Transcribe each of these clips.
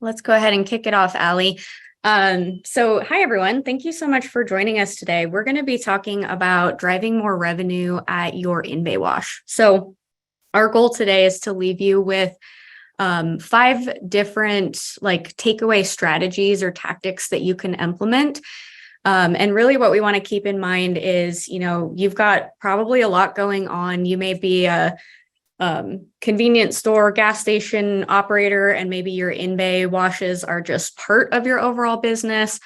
let's go ahead and kick it off, Allie. Hi, everyone. Thank you so much for joining us today. We're going to be talking about driving more revenue at your in-bay wash. So our goal today is to leave you with 5 different takeaway strategies or tactics that you can implement. And really what we want to keep in mind is, you've got probably a lot going on. You may be a convenience store, gas station operator, and maybe your in-bay washes are just part of your overall business.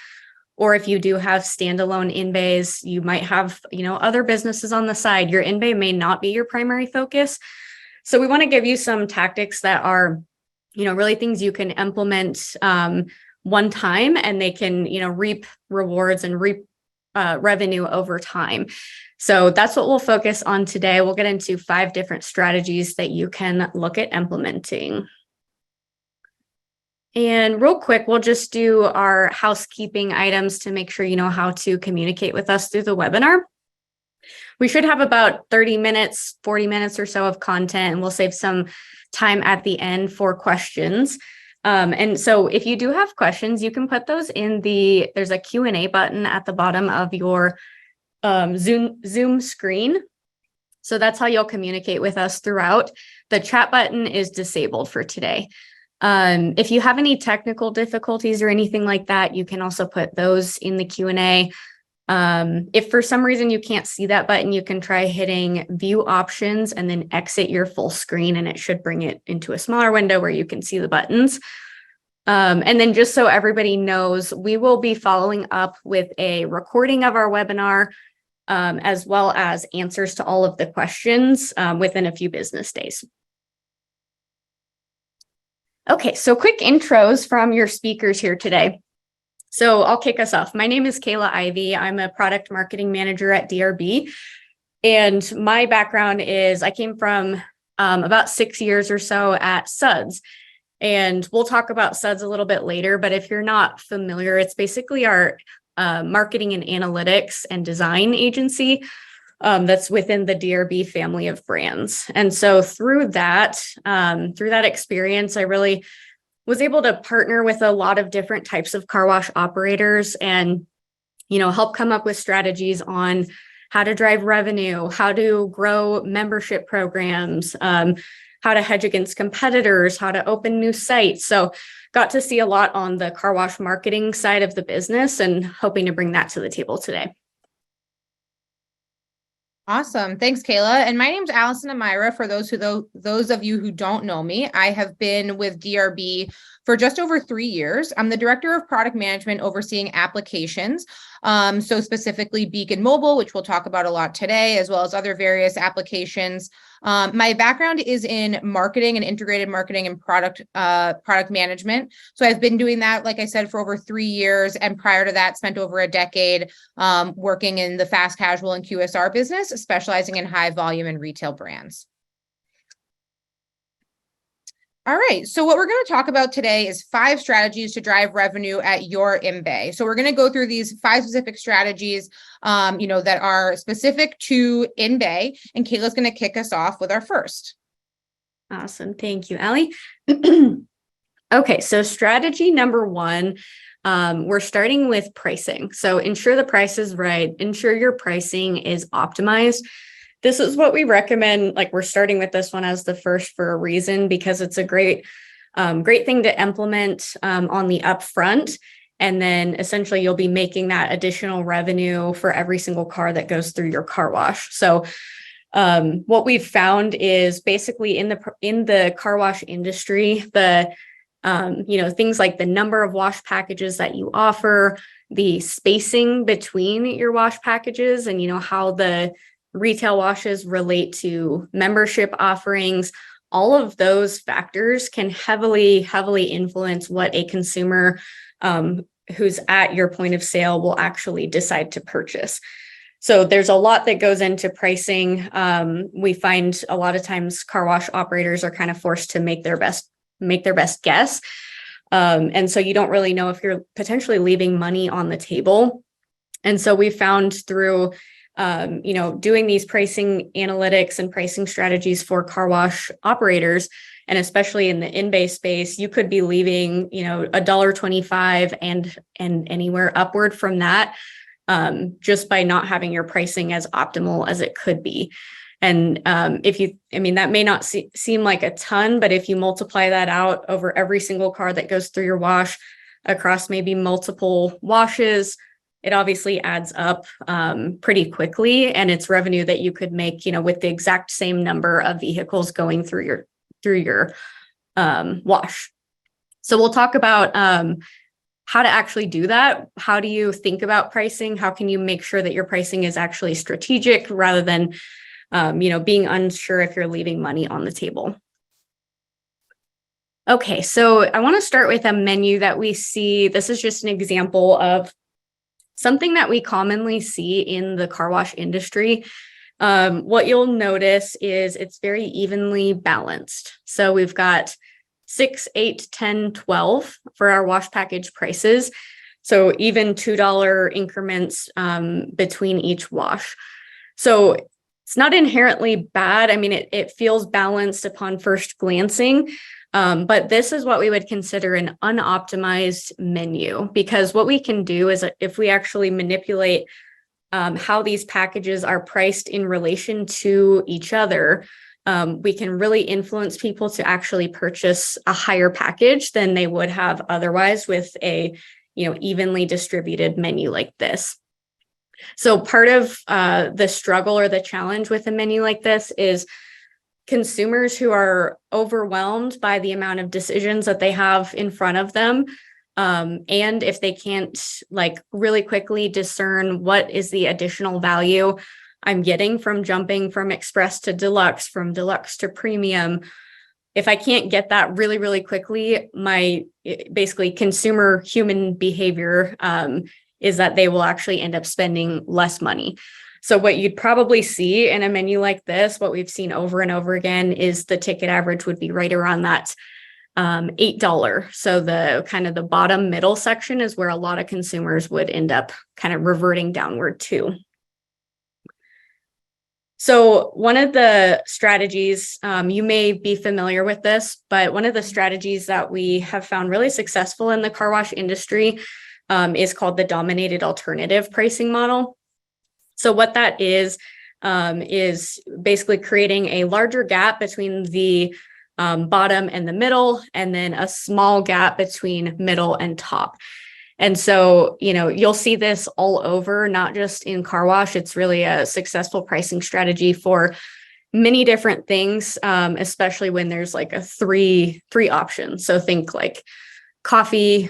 Or if you do have standalone in-bays, you might have, other businesses on the side. Your in-bay may not be your primary focus. So we want to give you some tactics that are, really things you can implement one time, and they can, reap rewards and reap revenue over time. So that's what we'll focus on today. We'll get into 5 different strategies that you can look at implementing. And real quick, we'll just do our housekeeping items to make sure you know how to communicate with us through the webinar. We should have about 30 minutes, 40 minutes or so of content, and we'll save some time at the end for questions. And so if you do have questions, you can put those in there's a Q&A button at the bottom of your Zoom screen. So that's how you'll communicate with us throughout. The chat button is disabled for today. If you have any technical difficulties or anything like that, you can also put those in the Q&A. If for some reason you can't see that button, you can try hitting view options and then exit your full screen, and it should bring it into a smaller window where you can see the buttons. And then just so everybody knows, we will be following up with a recording of our webinar, as well as answers to all of the questions within a few business days. Okay, so quick intros from your speakers here today. So I'll kick us off. My name is Kayla Ivy. I'm a product marketing manager at DRB. And my background is I came from about 6 years or so at Suds. And we'll talk about Suds a little bit later. But if you're not familiar, it's basically our marketing and analytics and design agency that's within the DRB family of brands. And so through that experience, I really was able to partner with a lot of different types of car wash operators and, help come up with strategies on how to drive revenue, how to grow membership programs, how to hedge against competitors, how to open new sites. So got to see a lot on the car wash marketing side of the business and hoping to bring that to the table today. Awesome. Thanks, Kayla. And my name's Allison Amira. For those of you who don't know me, I have been with DRB for just over 3 years. I'm the director of product management overseeing applications. So specifically Beacon Mobile, which we'll talk about a lot today, as well as other various applications. My background is in marketing and integrated marketing and product management. So I've been doing that, like I said, for over 3 years. And prior to that, spent over a decade working in the fast casual and QSR business, specializing in high volume and retail brands. All right, so what we're going to talk about today is 5 strategies to drive revenue at your in-bay. So we're going to go through these 5 specific strategies, that are specific to in-bay, and Kayla's going to kick us off with our first. Awesome, thank you, Allie. Okay, so strategy number 1, we're starting with pricing. So ensure the price is right, ensure your pricing is optimized. This is what we recommend. We're starting with this one as the first for a reason, because it's a great thing to implement on the upfront. And then essentially you'll be making that additional revenue for every single car that goes through your car wash. So what we've found is basically in the car wash industry, things like the number of wash packages that you offer, the spacing between your wash packages, and how the retail washes relate to membership offerings. All of those factors can heavily influence what a consumer who's at your point of sale will actually decide to purchase. So there's a lot that goes into pricing. We find a lot of times car wash operators are kind of forced to make their best guess. And so you don't really know if you're potentially leaving money on the table. And so we found through doing these pricing analytics and pricing strategies for car wash operators And especially in the in-bay space, you could be leaving, $1.25 and anywhere upward from that, just by not having your pricing as optimal as it could be. And that may not seem like a ton, but if you multiply that out over every single car that goes through your wash across maybe multiple washes, it obviously adds up pretty quickly, and it's revenue that you could make, with the exact same number of vehicles going through your wash. So we'll talk about how to actually do that. How do you think about pricing? How can you make sure that your pricing is actually strategic rather than, being unsure if you're leaving money on the table? Okay, so I want to start with a menu that we see. This is just an example of something that we commonly see in the car wash industry. What you'll notice is it's very evenly balanced. So we've got 6, 8, 10, 12 for our wash package prices. So even $2 increments between each wash. So it's not inherently bad. I mean, it feels balanced upon first glancing. But this is what we would consider an unoptimized menu, because what we can do is if we actually manipulate how these packages are priced in relation to each other, we can really influence people to actually purchase a higher package than they would have otherwise with a evenly distributed menu like this. So part of the struggle or the challenge with a menu like this is consumers who are overwhelmed by the amount of decisions that they have in front of them. And if they can't really quickly discern what is the additional value I'm getting from jumping from express to deluxe, from deluxe to premium, if I can't get that really, really quickly, my basically consumer human behavior is that they will actually end up spending less money. So what you'd probably see in a menu like this, what we've seen over and over again, is the ticket average would be right around that $8. So the kind of the bottom middle section is where a lot of consumers would end up kind of reverting downward to. So one of the strategies, you may be familiar with this, but one of the strategies that we have found really successful in the car wash industry is called the dominated alternative pricing model. So what that is basically creating a larger gap between the bottom and the middle, and then a small gap between middle and top. And so, you'll see this all over, not just in car wash. It's really a successful pricing strategy for many different things, especially when there's like a three options. So think like coffee,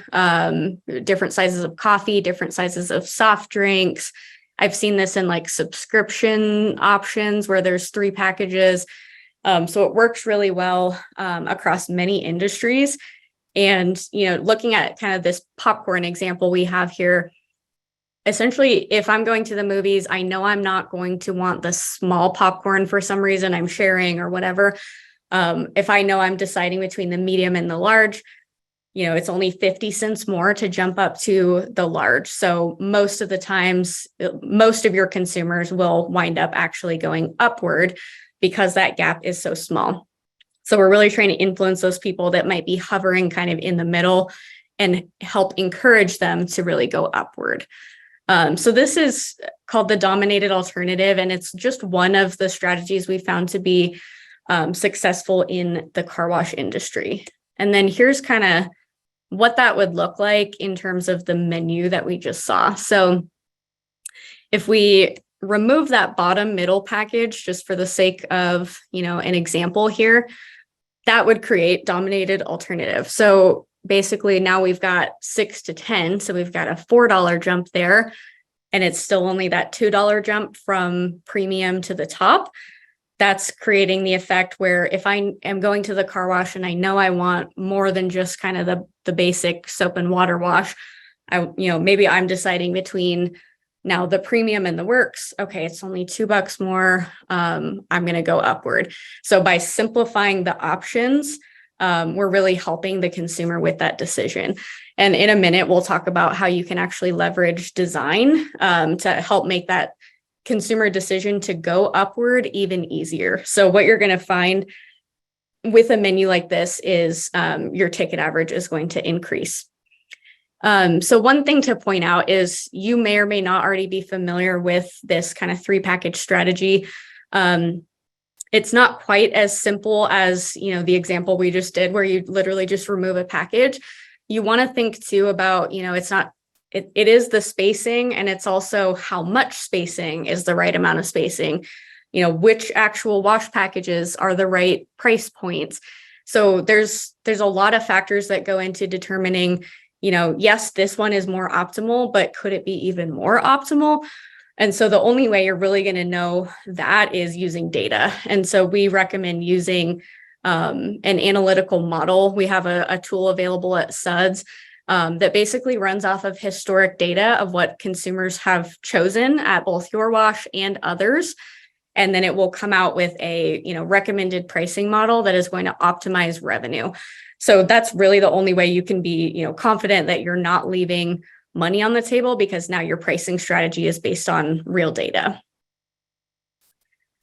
different sizes of coffee, different sizes of soft drinks. I've seen this in like subscription options where there's 3 packages. So it works really well across many industries. And, looking at kind of this popcorn example we have here, essentially, if I'm going to the movies, I know I'm not going to want the small popcorn for some reason I'm sharing or whatever. If I know I'm deciding between the medium and the large, it's only 50 cents more to jump up to the large. So most of the times, most of your consumers will wind up actually going upward because that gap is so small. So we're really trying to influence those people that might be hovering kind of in the middle and help encourage them to really go upward. So this is called the dominated alternative, and it's just one of the strategies we found to be successful in the car wash industry. And then here's kind of what that would look like in terms of the menu that we just saw. So if we remove that bottom middle package, just for the sake of, an example here, that would create dominated alternative. So basically now we've got 6 to 10. So we've got a $4 jump there, and it's still only that $2 jump from premium to the top. That's creating the effect where if I am going to the car wash and I know I want more than just kind of the basic soap and water wash, maybe I'm deciding between now the premium and the works. Okay, it's only $2 more. I'm going to go upward. So by simplifying the options, we're really helping the consumer with that decision. And in a minute, we'll talk about how you can actually leverage design to help make that consumer decision to go upward even easier. So what you're going to find with a menu like this is your ticket average is going to increase. So one thing to point out is you may or may not already be familiar with this kind of 3-package strategy. It's not quite as simple as, the example we just did where you literally just remove a package. You want to think too about, it is the spacing, and it's also how much spacing is the right amount of spacing, which actual wash packages are the right price points. So there's a lot of factors that go into determining, yes, this one is more optimal, but could it be even more optimal? And so the only way you're really going to know that is using data. And so we recommend using an analytical model. We have a tool available at SUDS that basically runs off of historic data of what consumers have chosen at both Your Wash and others. And then it will come out with a recommended pricing model that is going to optimize revenue. So that's really the only way you can be confident that you're not leaving money on the table, because now your pricing strategy is based on real data.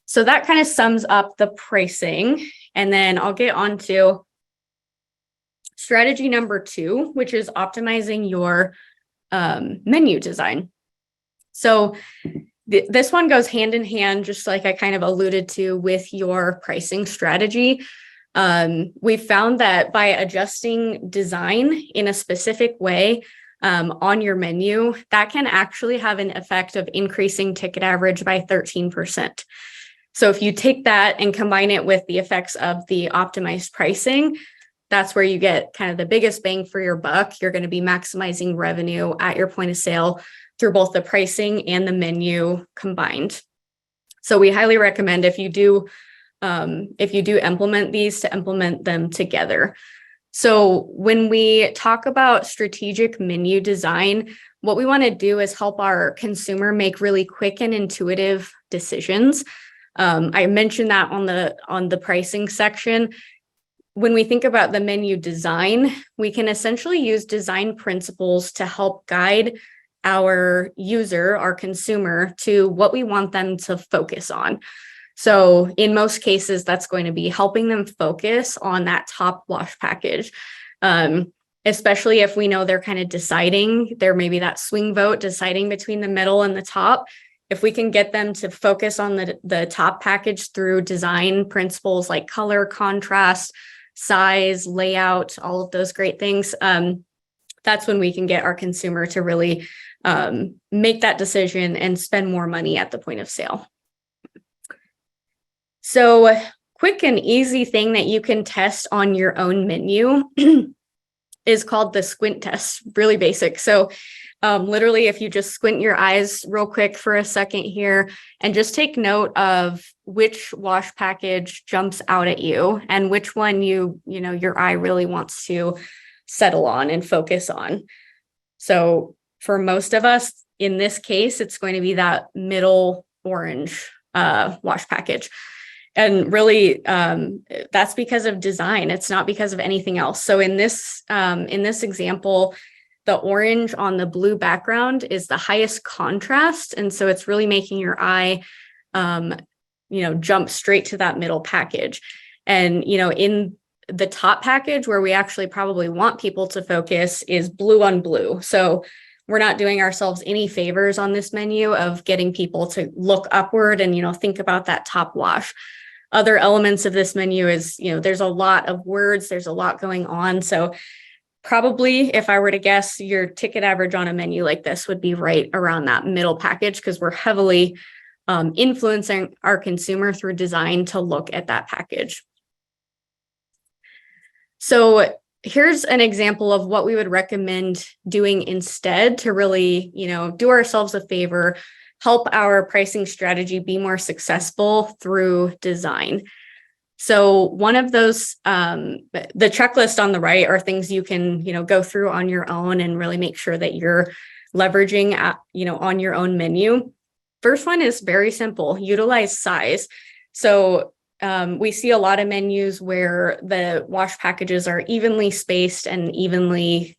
So that kind of sums up the pricing. And then I'll get on to strategy number 2, which is optimizing your menu design. So this one goes hand in hand, just like I kind of alluded to with your pricing strategy. We found that by adjusting design in a specific way on your menu, that can actually have an effect of increasing ticket average by 13%. So if you take that and combine it with the effects of the optimized pricing, that's where you get kind of the biggest bang for your buck. You're going to be maximizing revenue at your point of sale through both the pricing and the menu combined. So we highly recommend if you do implement these, to implement them together. So when we talk about strategic menu design, what we want to do is help our consumer make really quick and intuitive decisions. I mentioned that on the pricing section. When we think about the menu design, we can essentially use design principles to help guide our user, our consumer, to what we want them to focus on. So in most cases, that's going to be helping them focus on that top wash package, especially if we know they're kind of deciding, there may be that swing vote deciding between the middle and the top. If we can get them to focus on the top package through design principles like color, contrast, size, layout, all of those great things, that's when we can get our consumer to really make that decision and spend more money at the point of sale. So quick and easy thing that you can test on your own menu is called the squint test, really basic. So literally, if you just squint your eyes real quick for a second here and just take note of which wash package jumps out at you and which one your eye really wants to settle on and focus on. So for most of us, in this case, it's going to be that middle orange wash package. And really, that's because of design. It's not because of anything else. So in this example, the orange on the blue background is the highest contrast. And so it's really making your eye, jump straight to that middle package. And, in the top package where we actually probably want people to focus is blue on blue. So we're not doing ourselves any favors on this menu of getting people to look upward and, think about that top wash. Other elements of this menu is, there's a lot of words, there's a lot going on. So probably, if I were to guess, your ticket average on a menu like this would be right around that middle package, because we're heavily influencing our consumer through design to look at that package. So here's an example of what we would recommend doing instead to really, do ourselves a favor, help our pricing strategy be more successful through design. So one of those, the checklist on the right are things you can, go through on your own and really make sure that you're leveraging on your own menu. First one is very simple, utilize size. So we see a lot of menus where the wash packages are evenly spaced and evenly,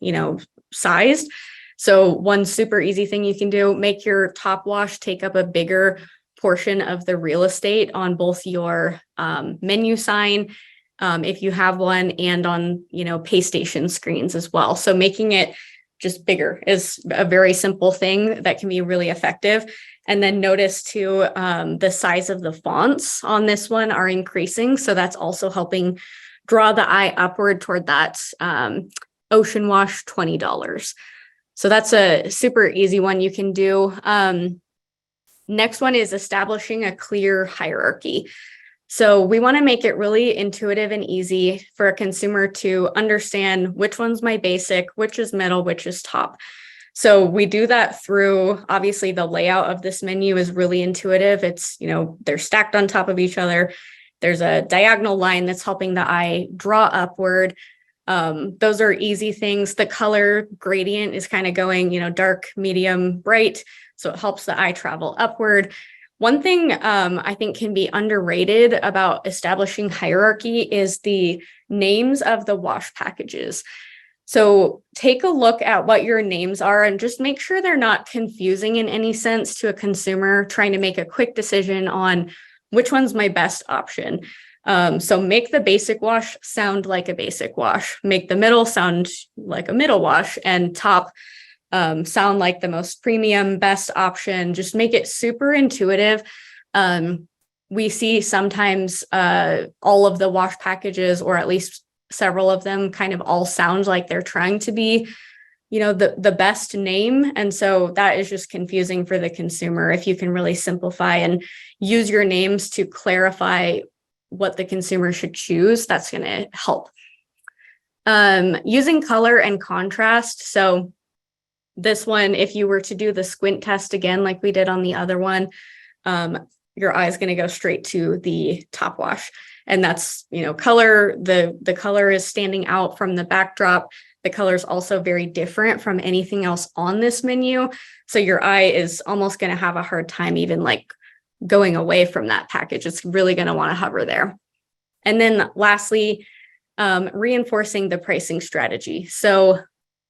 sized. So one super easy thing you can do, make your top wash take up a bigger portion of the real estate on both your menu sign if you have one, and on, pay station screens as well. So making it just bigger is a very simple thing that can be really effective. And then notice too, the size of the fonts on this one are increasing. So that's also helping draw the eye upward toward that Ocean Wash $20. So that's a super easy one you can do. Next one is establishing a clear hierarchy. So we want to make it really intuitive and easy for a consumer to understand which one's my basic, which is middle, which is top. So we do that through, obviously, the layout of this menu is really intuitive. It's, they're stacked on top of each other. There's a diagonal line that's helping the eye draw upward. Those are easy things. The color gradient is kind of going, dark, medium, bright. So it helps the eye travel upward. One thing I think can be underrated about establishing hierarchy is the names of the wash packages. So take a look at what your names are and just make sure they're not confusing in any sense to a consumer trying to make a quick decision on which one's my best option. So make the basic wash sound like a basic wash, make the middle sound like a middle wash, and top sound like the most premium, best option. Just make it super intuitive. We see sometimes all of the wash packages, or at least several of them, kind of all sound like they're trying to be, the best name. And so that is just confusing for the consumer. If you can really simplify and use your names to clarify what the consumer should choose, that's going to help. Using color and contrast. So this one, if you were to do the squint test again, like we did on the other one, your eye is going to go straight to the top wash. And that's, color, the color is standing out from the backdrop. The color is also very different from anything else on this menu. So your eye is almost going to have a hard time even like going away from that package. It's really going to want to hover there. And then lastly, reinforcing the pricing strategy. So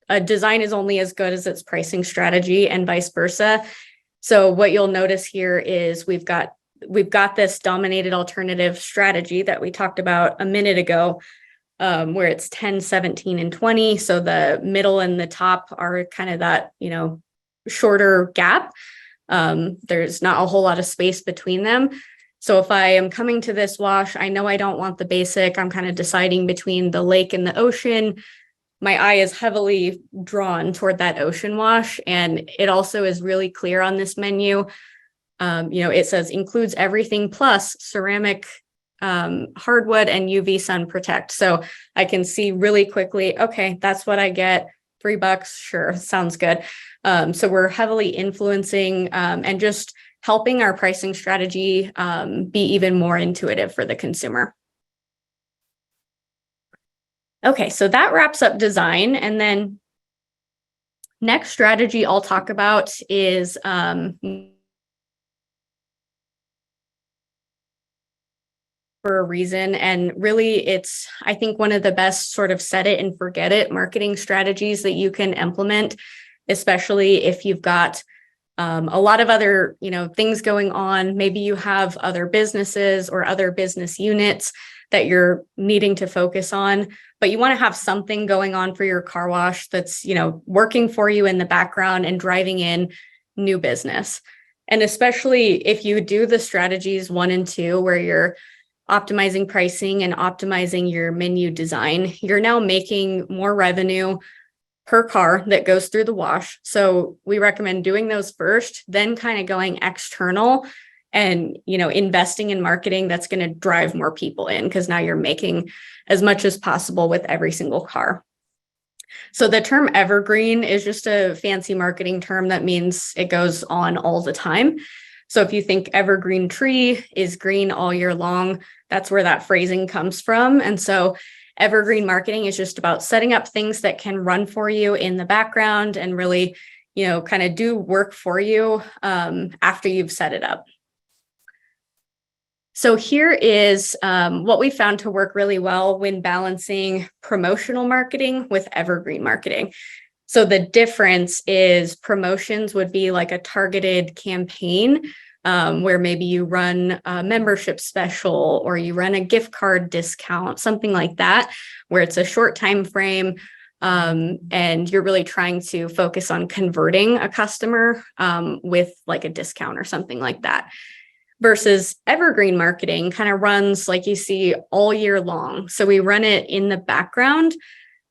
a design is only as good as its pricing strategy, and vice versa. So what you'll notice here is we've got this dominated alternative strategy that we talked about a minute ago, where it's 10, 17, and 20. So the middle and the top are kind of that, shorter gap. There's not a whole lot of space between them. So if I am coming to this wash, I know I don't want the basic. I'm kind of deciding between the lake and the ocean. My eye is heavily drawn toward that ocean wash. And it also is really clear on this menu. It says includes everything plus ceramic, hardwood, and UV sun protect. So I can see really quickly, okay, that's what I get. $3, sure, sounds good. So we're heavily influencing and just helping our pricing strategy be even more intuitive for the consumer. Okay, so that wraps up design. And then next strategy I'll talk about is for a reason. And really, it's, I think, one of the best sort of set it and forget it marketing strategies that you can implement, especially if you've got a lot of other, things going on. Maybe you have other businesses or other business units that you're needing to focus on, but you want to have something going on for your car wash that's, working for you in the background and driving in new business. And especially if you do the strategies 1 and 2, where you're optimizing pricing and optimizing your menu design, you're now making more revenue per car that goes through the wash. So we recommend doing those first, then kind of going external and, investing in marketing that's going to drive more people in, because now you're making as much as possible with every single car. So the term evergreen is just a fancy marketing term that means it goes on all the time. So if you think evergreen tree is green all year long, that's where that phrasing comes from. And so evergreen marketing is just about setting up things that can run for you in the background and really, kind of do work for you after you've set it up. So here is what we found to work really well when balancing promotional marketing with evergreen marketing. So the difference is promotions would be like a targeted campaign where maybe you run a membership special or you run a gift card discount, something like that, where it's a short time frame. And you're really trying to focus on converting a customer with like a discount or something like that. Versus evergreen marketing kind of runs like you see all year long. So we run it in the background.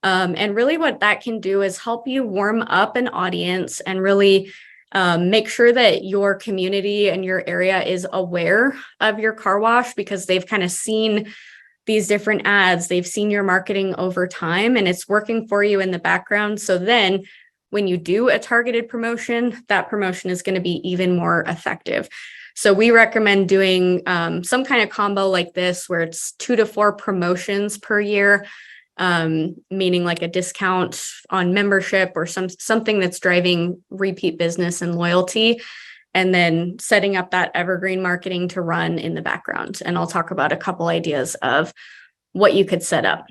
And really what that can do is help you warm up an audience and really make sure that your community and your area is aware of your car wash, because they've kind of seen these different ads, they've seen your marketing over time, and it's working for you in the background. So then when you do a targeted promotion, that promotion is going to be even more effective. So we recommend doing some kind of combo like this, where it's 2 to 4 promotions per year, meaning like a discount on membership or something that's driving repeat business and loyalty, and then setting up that evergreen marketing to run in the background. And I'll talk about a couple ideas of what you could set up.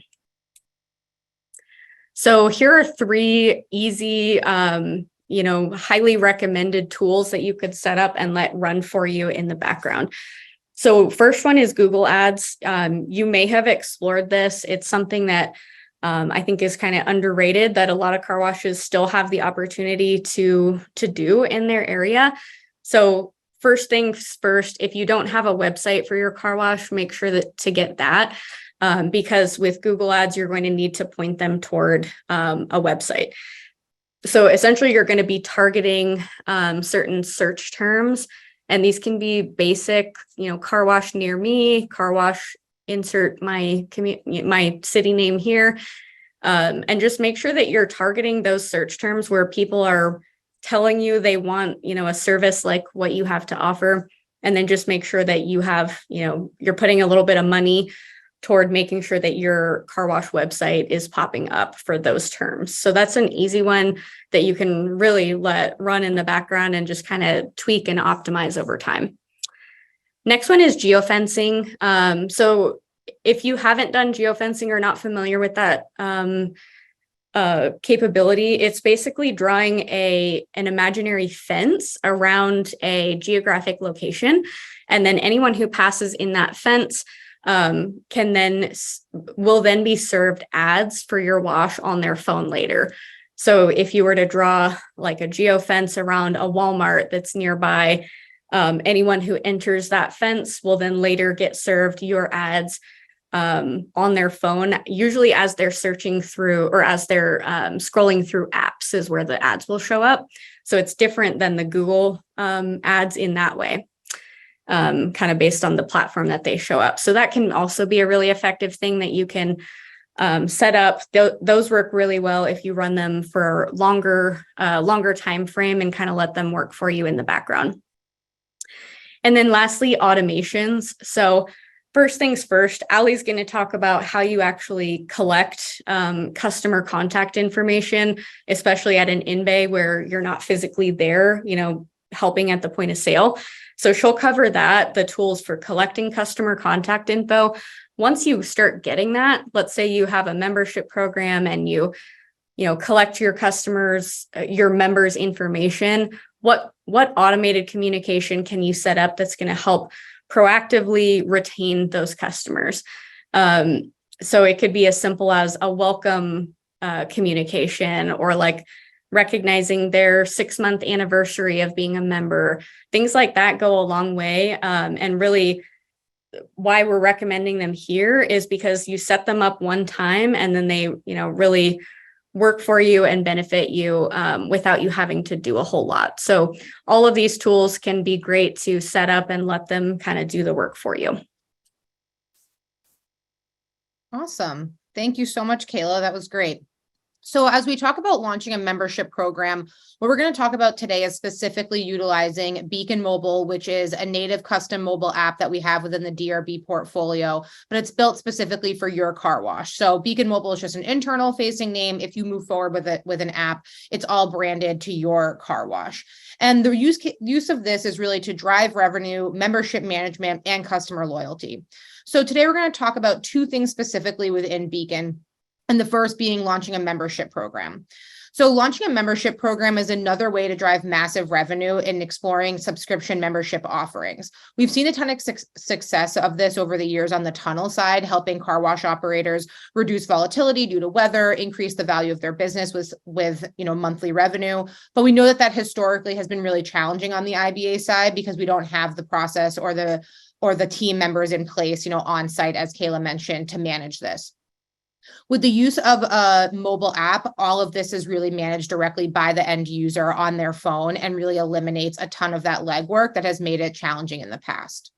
So here are 3 easy, highly recommended tools that you could set up and let run for you in the background. So first one is Google Ads. You may have explored this. It's something that I think is kind of underrated, that a lot of car washes still have the opportunity to do in their area. So first things first, if you don't have a website for your car wash, make sure that to get that, because with Google Ads, you're going to need to point them toward a website. So essentially, you're going to be targeting certain search terms, and these can be basic, car wash near me, car wash, insert my city name here, and just make sure that you're targeting those search terms where people are telling you they want, a service like what you have to offer. And then just make sure that you have, you're putting a little bit of money toward making sure that your car wash website is popping up for those terms. So that's an easy one that you can really let run in the background and just kind of tweak and optimize over time. Next one is geofencing. So if you haven't done geofencing or not familiar with that capability, it's basically drawing an imaginary fence around a geographic location. And then anyone who passes in that fence will then be served ads for your wash on their phone later. So if you were to draw like a geofence around a Walmart that's nearby, anyone who enters that fence will then later get served your ads on their phone, usually as they're searching through or as they're scrolling through apps is where the ads will show up. So it's different than the Google ads in that way, kind of based on the platform that they show up. So that can also be a really effective thing that you can set up. Those work really well if you run them for longer time frame and kind of let them work for you in the background. And then lastly, automations. So first things first, Allie's going to talk about how you actually collect customer contact information, especially at an in-bay where you're not physically there, helping at the point of sale. So she'll cover that, the tools for collecting customer contact info. Once you start getting that, let's say you have a membership program and you collect your your members' information, what automated communication can you set up that's going to help proactively retain those customers? So it could be as simple as a welcome communication, or like recognizing their 6-month anniversary of being a member. Things like that go a long way. And really why we're recommending them here is because you set them up one time and then they, really work for you and benefit you without you having to do a whole lot. So all of these tools can be great to set up and let them kind of do the work for you. Awesome. Thank you so much, Kayla. That was great. So as we talk about launching a membership program, what we're going to talk about today is specifically utilizing Beacon Mobile, which is a native custom mobile app that we have within the DRB portfolio, but it's built specifically for your car wash. So Beacon Mobile is just an internal facing name. If you move forward with an app, it's all branded to your car wash. And the use of this is really to drive revenue, membership management, and customer loyalty. So today we're going to talk about 2 things specifically within Beacon. And the first being launching a membership program. So launching a membership program is another way to drive massive revenue in exploring subscription membership offerings. We've seen a ton of success of this over the years on the tunnel side, helping car wash operators reduce volatility due to weather, increase the value of their business with monthly revenue. But we know that historically has been really challenging on the IBA side because we don't have the process or the team members in place, on site, as Kayla mentioned, to manage this. With the use of a mobile app, all of this is really managed directly by the end user on their phone and really eliminates a ton of that legwork that has made it challenging in the past.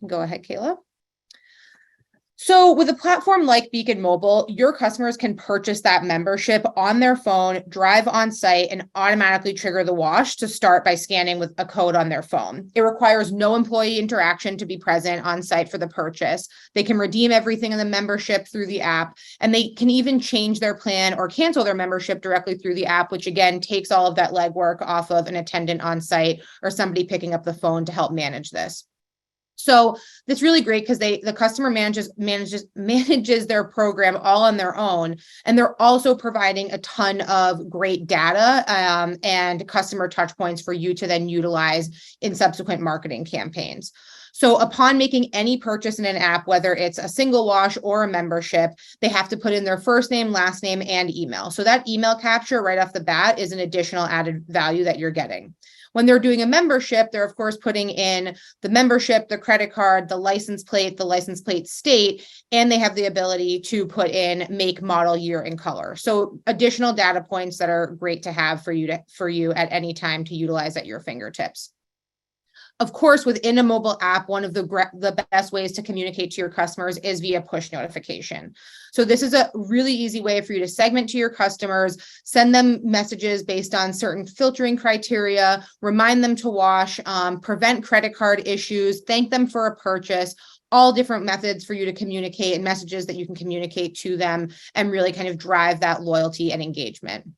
Go ahead, Kayla. So with a platform like Beacon Mobile, your customers can purchase that membership on their phone, drive on site, and automatically trigger the wash to start by scanning with a code on their phone. It requires no employee interaction to be present on site for the purchase. They can redeem everything in the membership through the app, and they can even change their plan or cancel their membership directly through the app, which again takes all of that legwork off of an attendant on site or somebody picking up the phone to help manage this. So that's really great because the customer manages their program all on their own, and they're also providing a ton of great data and customer touch points for you to then utilize in subsequent marketing campaigns. So upon making any purchase in an app, whether it's a single wash or a membership, they have to put in their first name, last name, and email. So that email capture right off the bat is an additional added value that you're getting. When they're doing a membership, they're of course putting in the membership, the credit card, the license plate state, and they have the ability to put in make, model, year, and color. So additional data points that are great to have for you at any time to utilize at your fingertips. Of course, within a mobile app, one of the best ways to communicate to your customers is via push notification. So this is a really easy way for you to segment to your customers, send them messages based on certain filtering criteria, remind them to wash, prevent credit card issues, thank them for a purchase, all different methods for you to communicate and messages that you can communicate to them and really kind of drive that loyalty and engagement.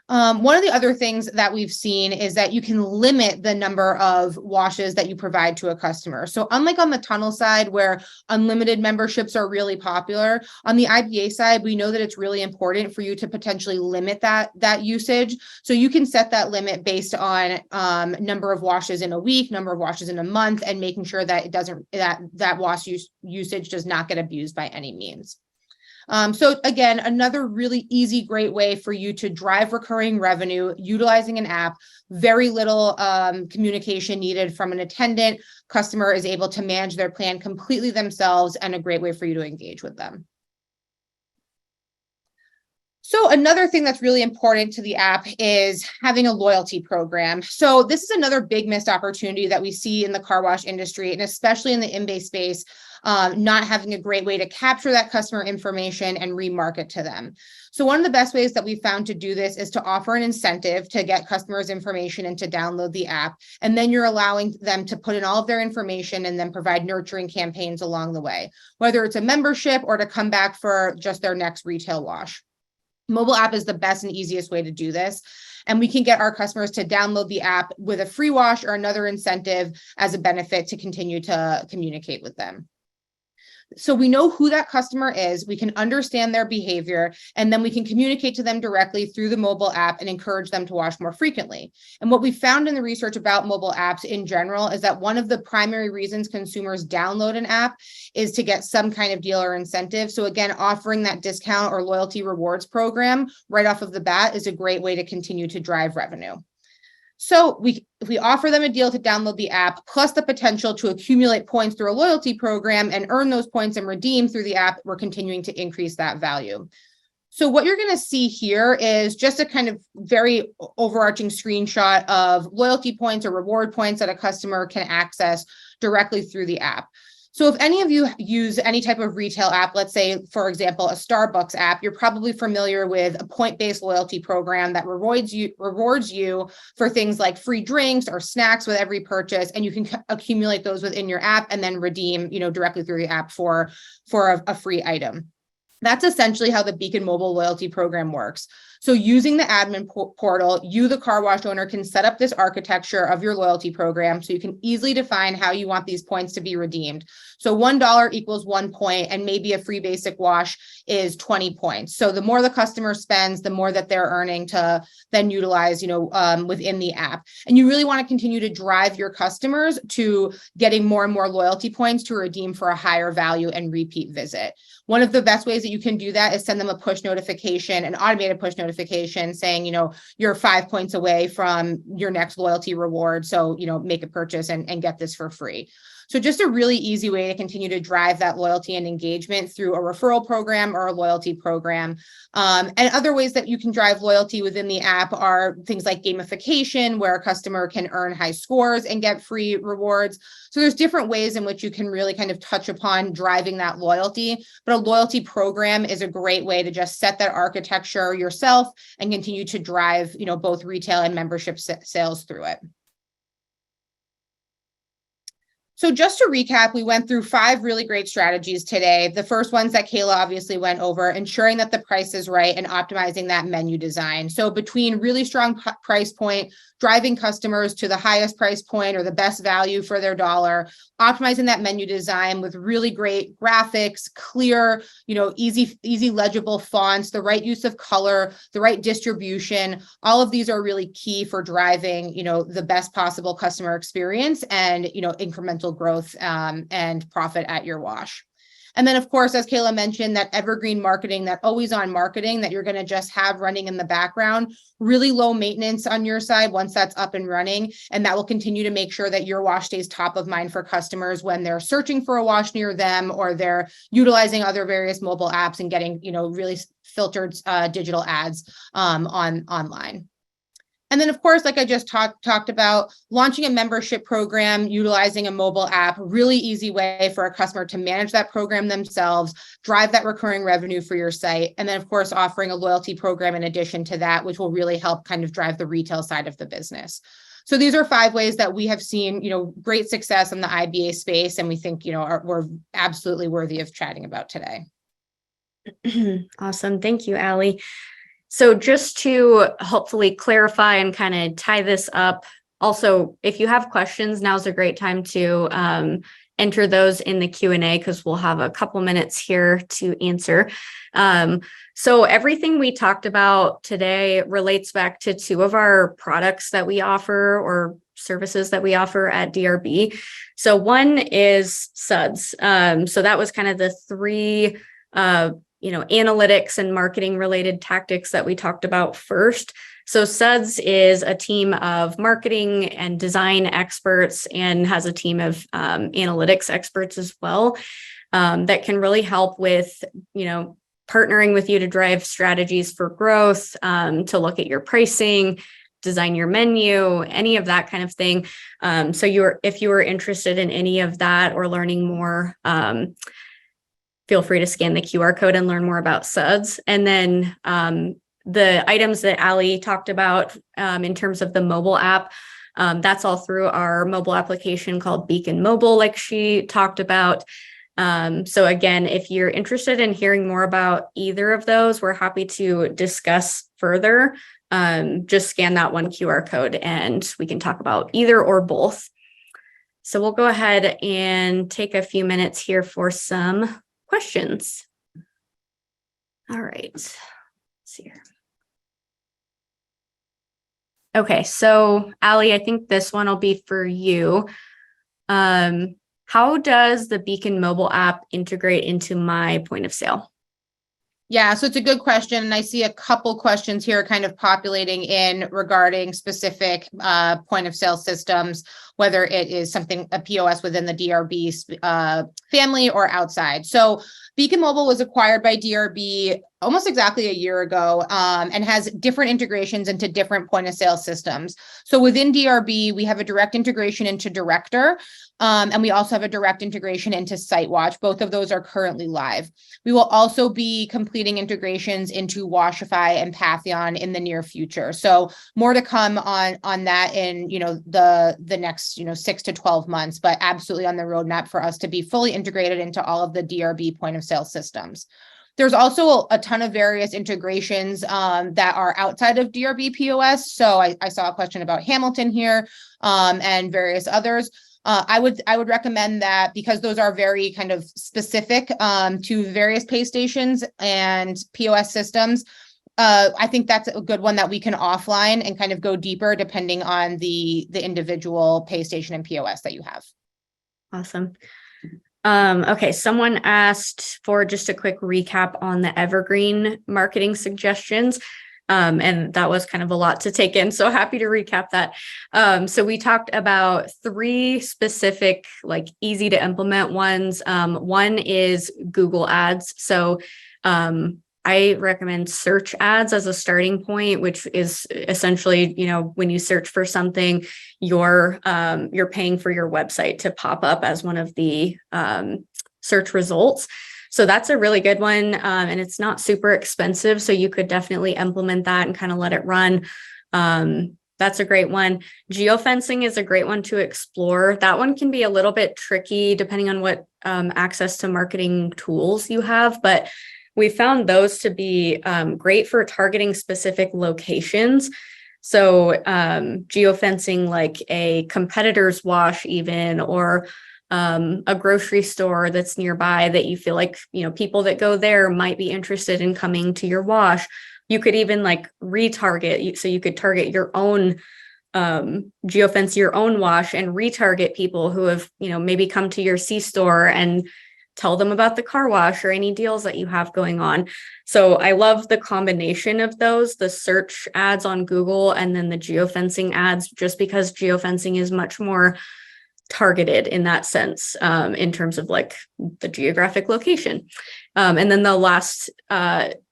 One of the other things that we've seen is that you can limit the number of washes that you provide to a customer. So unlike on the tunnel side where unlimited memberships are really popular, on the IBA side, we know that it's really important for you to potentially limit that usage. So you can set that limit based on number of washes in a week, number of washes in a month, and making sure that that wash usage does not get abused by any means. So again, another really easy, great way for you to drive recurring revenue utilizing an app. Very little communication needed from an attendant. Customer is able to manage their plan completely themselves, and a great way for you to engage with them. So another thing that's really important to the app is having a loyalty program. So this is another big missed opportunity that we see in the car wash industry, and especially in the in-bay space. Not having a great way to capture that customer information and remarket to them. So one of the best ways that we found to do this is to offer an incentive to get customers' information and to download the app. And then you're allowing them to put in all of their information and then provide nurturing campaigns along the way, whether it's a membership or to come back for just their next retail wash. Mobile app is the best and easiest way to do this. And we can get our customers to download the app with a free wash or another incentive as a benefit to continue to communicate with them. So we know who that customer is, we can understand their behavior, and then we can communicate to them directly through the mobile app and encourage them to wash more frequently. And what we found in the research about mobile apps in general is that one of the primary reasons consumers download an app is to get some kind of deal or incentive. So again, offering that discount or loyalty rewards program right off of the bat is a great way to continue to drive revenue. So if we offer them a deal to download the app, plus the potential to accumulate points through a loyalty program and earn those points and redeem through the app, we're continuing to increase that value. So what you're going to see here is just a kind of very overarching screenshot of loyalty points or reward points that a customer can access directly through the app. So if any of you use any type of retail app, let's say, for example, a Starbucks app, you're probably familiar with a point-based loyalty program that rewards you for things like free drinks or snacks with every purchase, and you can accumulate those within your app and then redeem, directly through the app for a free item. That's essentially how the Beacon Mobile loyalty program works. So using the admin portal, you, the car wash owner, can set up this architecture of your loyalty program so you can easily define how you want these points to be redeemed. So $1 equals 1 point, and maybe a free basic wash is 20 points. So the more the customer spends, the more that they're earning to then utilize, within the app. And you really want to continue to drive your customers to getting more and more loyalty points to redeem for a higher value and repeat visit. One of the best ways that you can do that is send them a push notification, an automated push notification saying, you're 5 points away from your next loyalty reward. So, make a purchase and get this for free. So just a really easy way to continue to drive that loyalty and engagement through a referral program or a loyalty program. And other ways that you can drive loyalty within the app are things like gamification, where a customer can earn high scores and get free rewards. So there's different ways in which you can really kind of touch upon driving that loyalty. But a loyalty program is a great way to just set that architecture yourself and continue to drive, both retail and membership sales through it. So just to recap, we went through 5 really great strategies today. The first ones that Kayla obviously went over, ensuring that the price is right and optimizing that menu design. So between really strong price point, driving customers to the highest price point or the best value for their dollar, optimizing that menu design with really great graphics, clear, easy legible fonts, the right use of color, the right distribution. All of these are really key for driving, the best possible customer experience and, incremental growth and profit at your wash. And then, of course, as Kayla mentioned, that evergreen marketing, that always on marketing that you're going to just have running in the background, really low maintenance on your side once that's up and running. And that will continue to make sure that your wash stays top of mind for customers when they're searching for a wash near them or they're utilizing other various mobile apps and getting, really filtered digital ads online. And then, of course, like I just talked about, launching a membership program, utilizing a mobile app, really easy way for a customer to manage that program themselves, drive that recurring revenue for your site. And then, of course, offering a loyalty program in addition to that, which will really help kind of drive the retail side of the business. So these are 5 ways that we have seen, great success in the IBA space. And we think, we're absolutely worthy of chatting about today. Awesome. Thank you, Allie. So just to hopefully clarify and kind of tie this up, also, if you have questions, now's a great time to enter those in the Q&A because we'll have a couple minutes here to answer. So everything we talked about today relates back to 2 of our products that we offer or services that we offer at DRB. So one is SUDS. So that was kind of the 3 analytics and marketing related tactics that we talked about first. So SUDS is a team of marketing and design experts and has a team of analytics experts as well that can really help with, partnering with you to drive strategies for growth, to look at your pricing, design your menu, any of that kind of thing. So if you are interested in any of that or learning more, feel free to scan the QR code and learn more about SUDS. And then the items that Allie talked about in terms of the mobile app, that's all through our mobile application called Beacon Mobile, like she talked about. So again, if you're interested in hearing more about either of those, we're happy to discuss further. Just scan that one QR code and we can talk about either or both. So we'll go ahead and take a few minutes here for some questions. All right, let's see here. Okay, so Allie, I think this one will be for you. How does the Beacon mobile app integrate into my point of sale? Yeah, so it's a good question. And I see a couple questions here kind of populating in regarding specific point of sale systems, whether it is something, a POS within the DRB family or outside. So Beacon Mobile was acquired by DRB almost exactly a year ago and has different integrations into different point of sale systems. So within DRB, we have a direct integration into Director, and we also have a direct integration into SiteWatch. Both of those are currently live. We will also be completing integrations into Washify and Patheon in the near future. So more to come on that in the next 6 to 12 months, but absolutely on the roadmap for us to be fully integrated into all of the DRB point of sale systems. There's also a ton of various integrations that are outside of DRB POS. So I saw a question about Hamilton here and various others. I would recommend that because those are very kind of specific to various pay stations and POS systems. I think that's a good one that we can offline and kind of go deeper depending on the individual pay station and POS that you have. Awesome. Okay, someone asked for just a quick recap on the evergreen marketing suggestions. And that was kind of a lot to take in. So happy to recap that. So we talked about 3 specific, like easy to implement ones. One is Google Ads. So I recommend search ads as a starting point, which is essentially, when you search for something, you're paying for your website to pop up as one of the search results. So that's a really good one. And it's not super expensive. So you could definitely implement that and kind of let it run. That's a great one. Geofencing is a great one to explore. That one can be a little bit tricky depending on what access to marketing tools you have, but we found those to be great for targeting specific locations. So geofencing like a competitor's wash even, or a grocery store that's nearby that you feel like, people that go there might be interested in coming to your wash. You could even like retarget. So you could target your own geofence, your own wash, and retarget people who have, maybe come to your C-store and tell them about the car wash or any deals that you have going on. So I love the combination of those, the search ads on Google and then the geofencing ads, just because geofencing is much more targeted in that sense, in terms of like the geographic location. And then the last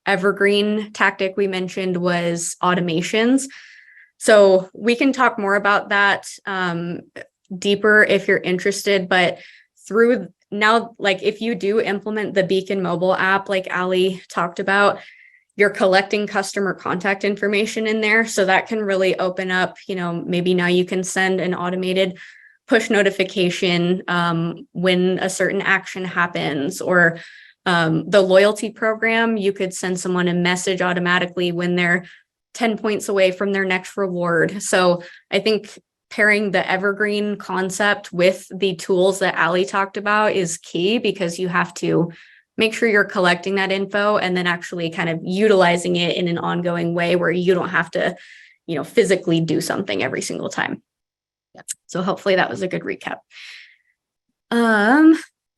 evergreen tactic we mentioned was automations. So we can talk more about that deeper if you're interested, but through now, like if you do implement the Beacon mobile app, like Ali talked about, you're collecting customer contact information in there. So that can really open up, maybe now you can send an automated push notification when a certain action happens, or the loyalty program, you could send someone a message automatically when they're 10 points away from their next reward. So I think pairing the evergreen concept with the tools that Ali talked about is key, because you have to make sure you're collecting that info and then actually kind of utilizing it in an ongoing way where you don't have to, physically do something every single time. Yep. So hopefully that was a good recap.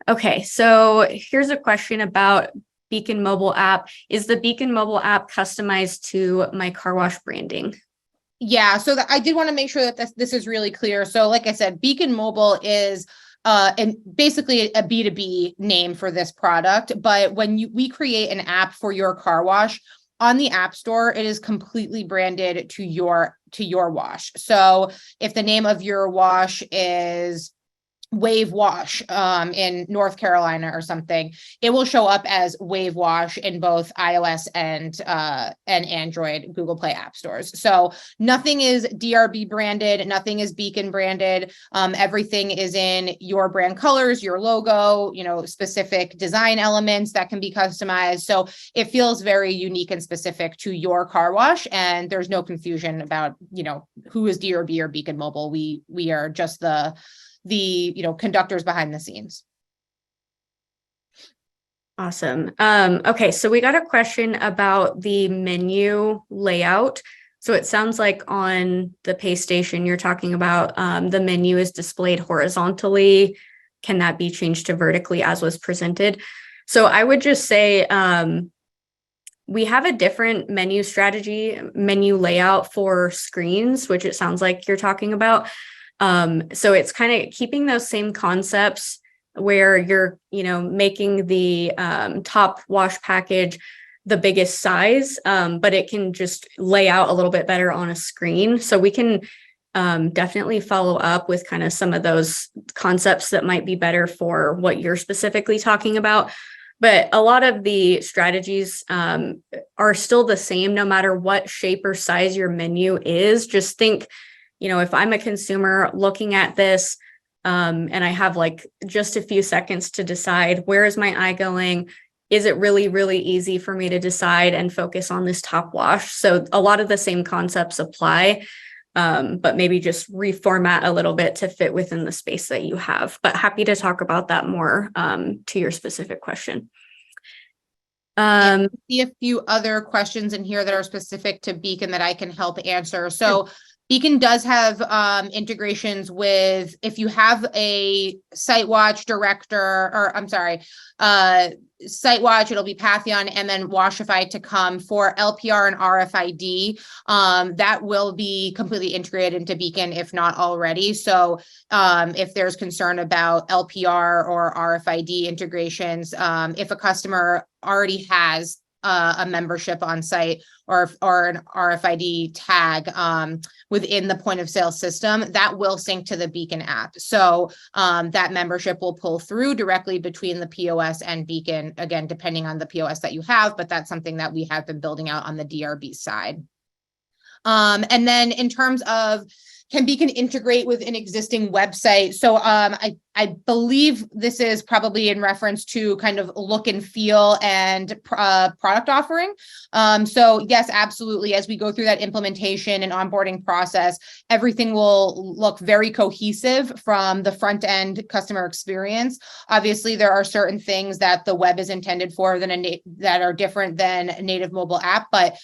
Okay, so here's a question about Beacon mobile app. Is the Beacon mobile app customized to my car wash branding? Yeah, so I did want to make sure that this is really clear. So like I said, Beacon Mobile is and basically a B2B name for this product. But when we create an app for your car wash on the App Store, it is completely branded to your wash. So if the name of your wash is Wave Wash in North Carolina or something, it will show up as Wave Wash in both iOS and Android Google Play app stores. So nothing is DRB branded, nothing is Beacon branded. Everything is in your brand colors, your logo, specific design elements that can be customized. So it feels very unique and specific to your car wash, and there's no confusion about who is DRB or Beacon Mobile. We are just the conductors behind the scenes. Awesome. Okay, so we got a question about the menu layout. So it sounds like on the pay station, you're talking about the menu is displayed horizontally. Can that be changed to vertically as was presented? So I would just say we have a different menu layout for screens, which it sounds like you're talking about. So it's kind of keeping those same concepts where you're, making the top wash package the biggest size, but it can just lay out a little bit better on a screen. So we can definitely follow up with kind of some of those concepts that might be better for what you're specifically talking about. But a lot of the strategies are still the same, no matter what shape or size your menu is. Just think, if I'm a consumer looking at this and I have like just a few seconds to decide where is my eye going, is it really, really easy for me to decide and focus on this top wash? So a lot of the same concepts apply, but maybe just reformat a little bit to fit within the space that you have. But happy to talk about that more to your specific question. I see a few other questions in here that are specific to Beacon that I can help answer. So Beacon does have integrations with, if you have a SiteWatch director, or I'm sorry, SiteWatch, it'll be Patheon and then Washify to come for LPR and RFID. That will be completely integrated into Beacon, if not already. So if there's concern about LPR or RFID integrations, if a customer already has a membership on site or an RFID tag within the point of sale system, that will sync to the Beacon app. So that membership will pull through directly between the POS and Beacon, again, depending on the POS that you have, but that's something that we have been building out on the DRB side. And then in terms of, can Beacon integrate with an existing website? So I believe this is probably in reference to kind of look and feel and product offering. So yes, absolutely. As we go through that implementation and onboarding process, everything will look very cohesive from the front end customer experience. Obviously, there are certain things that the web is intended for that are different than a native mobile app, but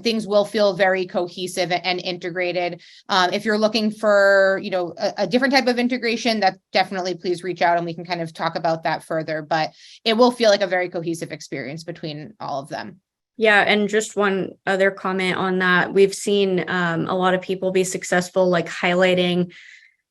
things will feel very cohesive and integrated. If you're looking for, you know, a different type of integration, that definitely please reach out and we can kind of talk about that further, but it will feel like a very cohesive experience between all of them. Yeah, and just one other comment on that. We've seen a lot of people be successful, like highlighting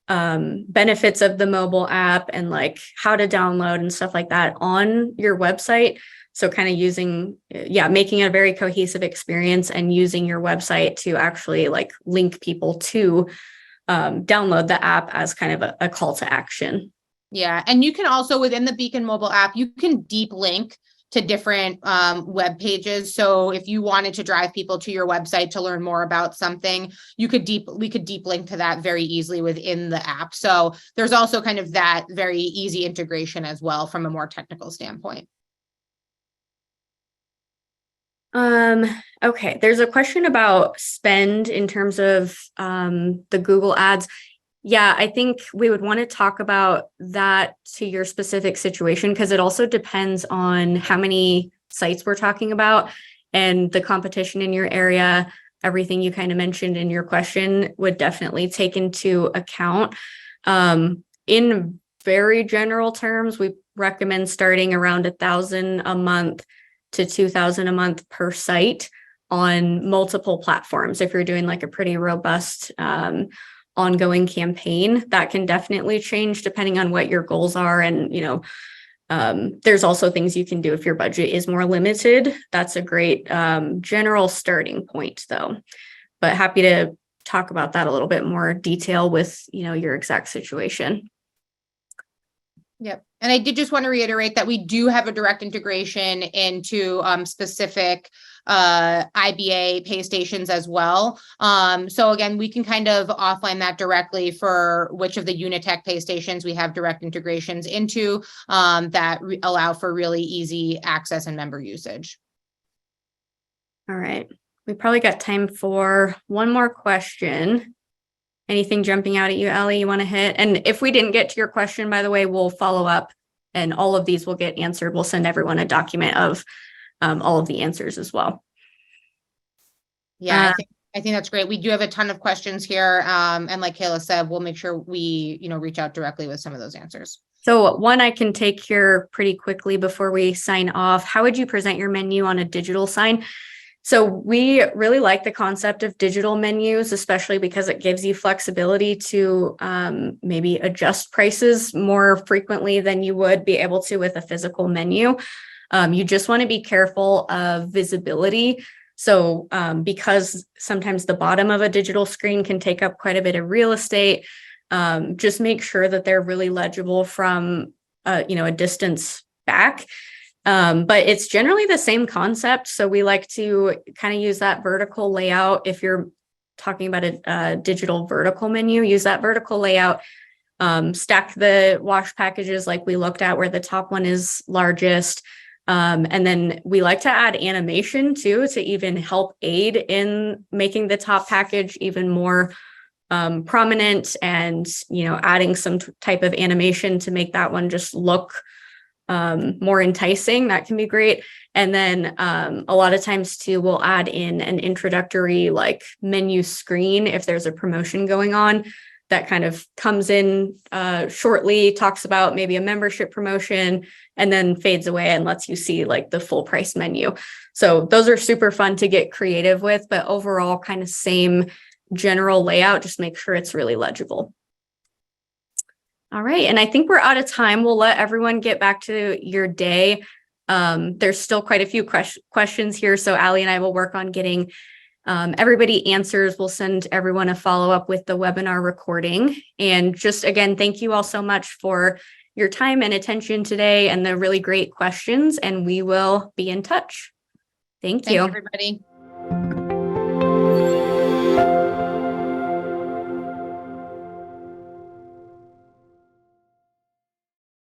benefits of the mobile app and like how to download and stuff like that on your website. So kind of using, making a very cohesive experience and using your website to actually like link people to download the app as kind of a call to action. Yeah. And you can also, within the Beacon mobile app, you can deep link to different web pages. So if you wanted to drive people to your website to learn more about something, we could deep link to that very easily within the app. So there's also kind of that very easy integration as well from a more technical standpoint. Okay, there's a question about spend in terms of the Google ads. Yeah, I think we would want to talk about that to your specific situation because it also depends on how many sites we're talking about and the competition in your area. Everything you kind of mentioned in your question would definitely take into account. In very general terms, we recommend starting around 1,000 a month to 2,000 a month per site on multiple platforms. If you're doing like a pretty robust ongoing campaign, that can definitely change depending on what your goals are. And, you know, there's also things you can do if your budget is more limited. That's a great general starting point though, but happy to talk about that a little bit more detail with, you know, your exact situation. Yep. And I did just want to reiterate that we do have a direct integration into specific IBA pay stations as well. So again, we can kind of offline that directly for which of the Unitech pay stations we have direct integrations into that allow for really easy access and member usage. All right. We probably got time for one more question. Anything jumping out at you, Allie, you want to hit? And if we didn't get to your question, by the way, we'll follow up and all of these will get answered. We'll send everyone a document of all of the answers as well. Yeah, I think that's great. We do have a ton of questions here. And like Kayla said, we'll make sure we, you know, reach out directly with some of those answers. So one I can take here pretty quickly before we sign off. How would you present your menu on a digital sign? So we really like the concept of digital menus, especially because it gives you flexibility to maybe adjust prices more frequently than you would be able to with a physical menu. You just want to be careful of visibility. So because sometimes the bottom of a digital screen can take up quite a bit of real estate, just make sure that they're really legible from a distance back. But it's generally the same concept. So we like to kind of use that vertical layout. If you're talking about a digital vertical menu, use that vertical layout, stack the wash packages like we looked at where the top one is largest, And then we like to add animation too, to even help aid in making the top package even more prominent, and, adding some type of animation to make that one just look more enticing. That can be great. And then a lot of times too, we'll add in an introductory like menu screen if there's a promotion going on that kind of comes in shortly, talks about maybe a membership promotion, and then fades away and lets you see like the full price menu. So those are super fun to get creative with, but overall kind of same general layout, just make sure it's really legible. All right. And I think we're out of time. We'll let everyone get back to your day. There's still quite a few questions here. So Allie and I will work on getting everybody answers. We'll send everyone a follow-up with the webinar recording. And just again, thank you all so much for your time and attention today and the really great questions. And we will be in touch. Thank you. Thanks, everybody.